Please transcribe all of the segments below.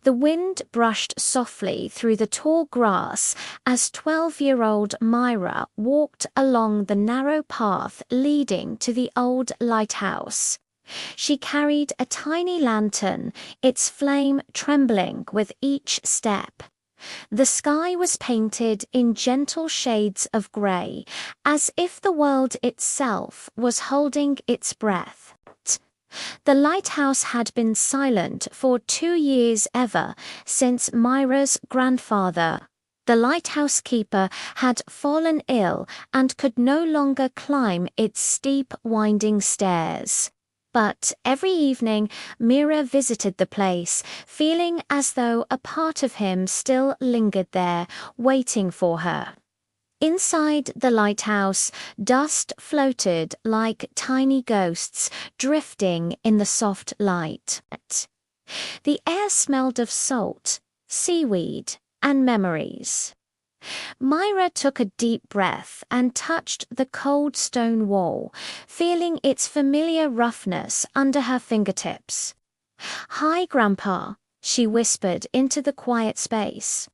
The wind brushed softly through the tall grass as 12-year-old Mira walked along the narrow path leading to the old lighthouse. She carried a tiny lantern, its flame trembling with each step. The sky was painted in gentle shades of grey, as if the world itself was holding its breath. The lighthouse had been silent for 2 years ever since Myra's grandfather, the lighthouse keeper, had fallen ill and could no longer climb its steep, winding stairs. But every evening, Mira visited the place, feeling as though a part of him still lingered there, waiting for her. Inside the lighthouse, dust floated like tiny ghosts drifting in the soft light. The air smelled of salt, seaweed, and memories. Myra took a deep breath and touched the cold stone wall, feeling its familiar roughness under her fingertips. "Hi, Grandpa," she whispered into the quiet space.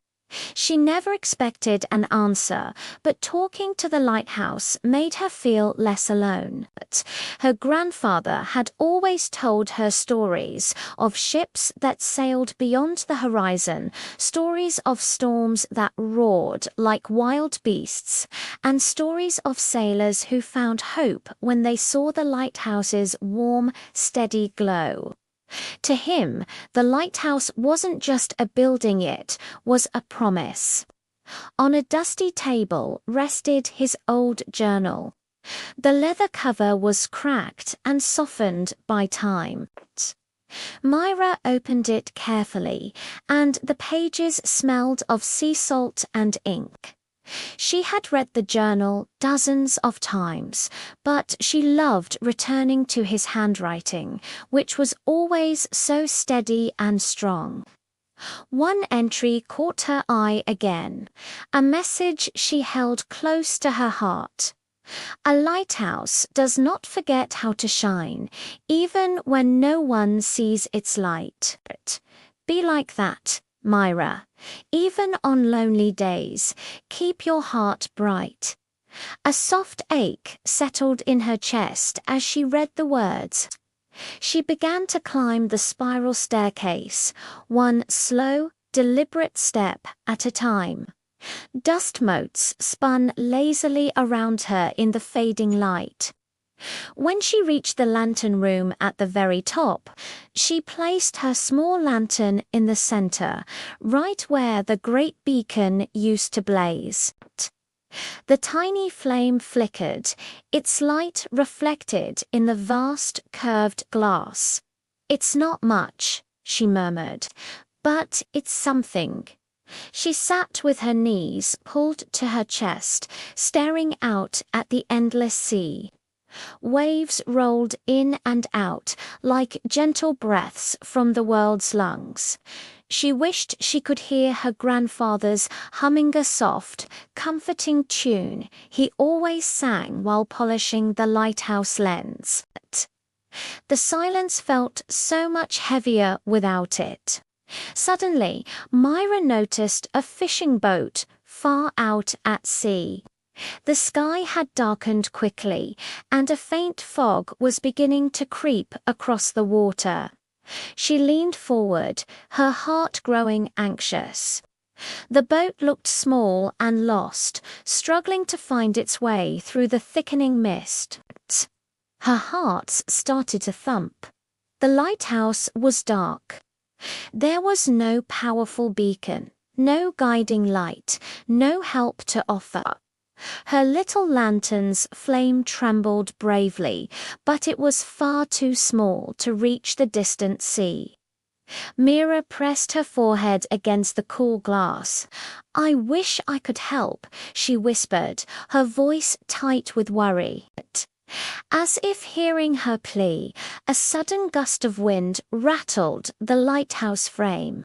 She never expected an answer, but talking to the lighthouse made her feel less alone. Her grandfather had always told her stories of ships that sailed beyond the horizon, stories of storms that roared like wild beasts, and stories of sailors who found hope when they saw the lighthouse's warm, steady glow. To him, the lighthouse wasn't just a building, it was a promise. On a dusty table rested his old journal. The leather cover was cracked and softened by time. Myra opened it carefully, and the pages smelled of sea salt and ink. She had read the journal dozens of times, but she loved returning to his handwriting, which was always so steady and strong. One entry caught her eye again, a message she held close to her heart. "A lighthouse does not forget how to shine, even when no one sees its light. Be like that, Myra. Even on lonely days, keep your heart bright." A soft ache settled in her chest as she read the words. She began to climb the spiral staircase, one slow, deliberate step at a time. Dust motes spun lazily around her in the fading light. When she reached the lantern room at the very top, she placed her small lantern in the center, right where the great beacon used to blaze. The tiny flame flickered, its light reflected in the vast, curved glass. "It's not much," she murmured, "but it's something." She sat with her knees pulled to her chest, staring out at the endless sea. Waves rolled in and out like gentle breaths from the world's lungs. She wished she could hear her grandfather's humming a soft, comforting tune he always sang while polishing the lighthouse lens. The silence felt so much heavier without it. Suddenly, Myra noticed a fishing boat far out at sea. The sky had darkened quickly, and a faint fog was beginning to creep across the water. She leaned forward, her heart growing anxious. The boat looked small and lost, struggling to find its way through the thickening mist. Her heart started to thump. The lighthouse was dark. There was no powerful beacon, no guiding light, no help to offer. Her little lantern's flame trembled bravely, but it was far too small to reach the distant sea. Mira pressed her forehead against the cool glass. "I wish I could help," she whispered, her voice tight with worry. As if hearing her plea, a sudden gust of wind rattled the lighthouse frame.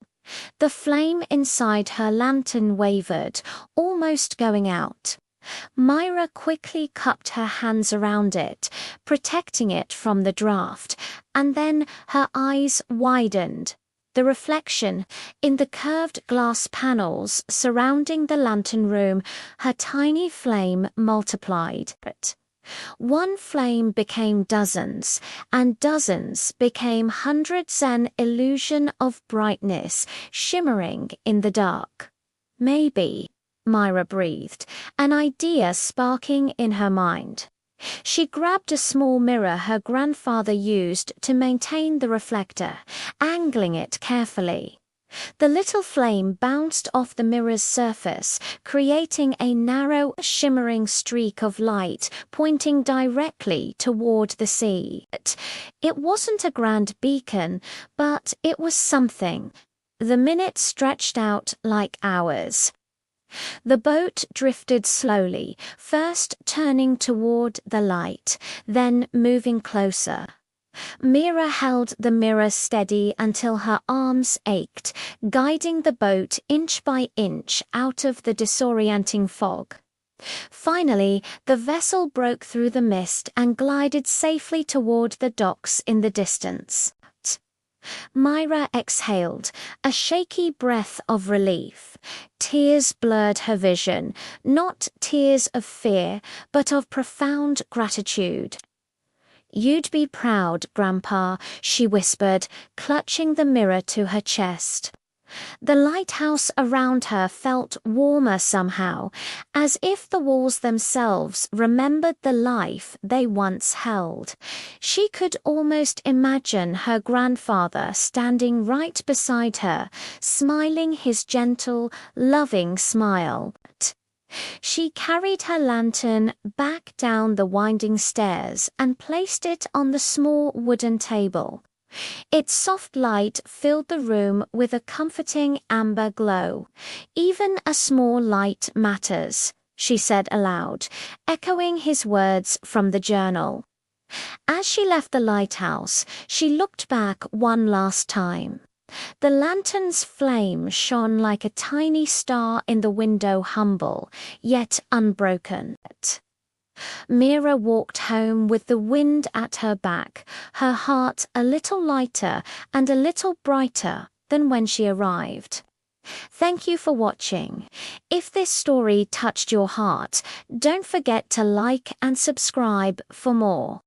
The flame inside her lantern wavered, almost going out. Myra quickly cupped her hands around it, protecting it from the draft, and then her eyes widened. The reflection in the curved glass panels surrounding the lantern room, her tiny flame multiplied. One flame became dozens, and dozens became hundreds, an illusion of brightness shimmering in the dark. Maybe, Mira breathed, an idea sparking in her mind. She grabbed a small mirror her grandfather used to maintain the reflector, angling it carefully. The little flame bounced off the mirror's surface, creating a narrow, shimmering streak of light pointing directly toward the sea. It wasn't a grand beacon, but it was something. The minutes stretched out like hours. The boat drifted slowly, first turning toward the light, then moving closer. Mira held the mirror steady until her arms ached, guiding the boat inch by inch out of the disorienting fog. Finally, the vessel broke through the mist and glided safely toward the docks in the distance. Mira exhaled, a shaky breath of relief. Tears blurred her vision, not tears of fear, but of profound gratitude. "You'd be proud, Grandpa," she whispered, clutching the mirror to her chest. The lighthouse around her felt warmer somehow, as if the walls themselves remembered the life they once held. She could almost imagine her grandfather standing right beside her, smiling his gentle, loving smile. She carried her lantern back down the winding stairs and placed it on the small wooden table. Its soft light filled the room with a comforting amber glow. "Even a small light matters," she said aloud, echoing his words from the journal. As she left the lighthouse, she looked back one last time. The lantern's flame shone like a tiny star in the window, humble, yet unbroken. Mira walked home with the wind at her back, her heart a little lighter and a little brighter than when she arrived. Thank you for watching. If this story touched your heart, don't forget to like and subscribe for more.